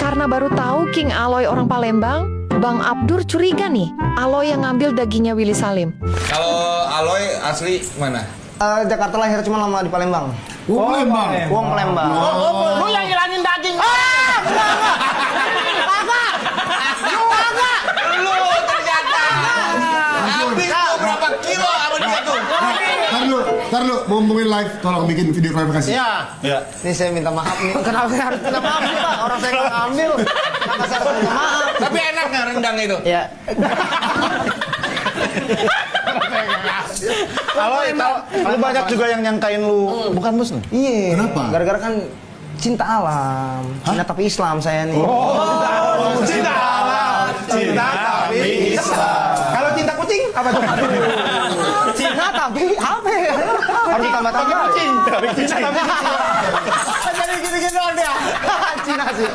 Karena baru tahu King Aloy orang Palembang, Bang Abdur curiga nih, Aloy yang ngambil dagingnya Willy Salim. Kalau Aloy asli mana? Jakarta lahir cuma lama di Palembang. Palembang. Wong Palembang. Lu yang ngilangin daging. Habis berapa kilo sama dia tuh? Ntar lu, mau ngomongin live, tolong bikin video klarifikasi. Iya. Ini saya minta maaf nih. Kenapa saya harus minta maaf sih, Pak? Orang saya nggak ngambil. Kenapa saya harus minta maaf? Tapi enak nggak rendang itu? Ya. Kalau banyak juga yang nyangkain lu bukan muslim. Iya. Kenapa? Gara-gara kan cinta alam. Cinta tapi Islam saya nih. Cinta alam, cinta tapi Islam. Kalau cinta kucing apa tuh? Cinta tapi apa ya? Harus ditambah-tambah. Cinta tapi kucing. Jadi gitu-gitu dia. Cina sih.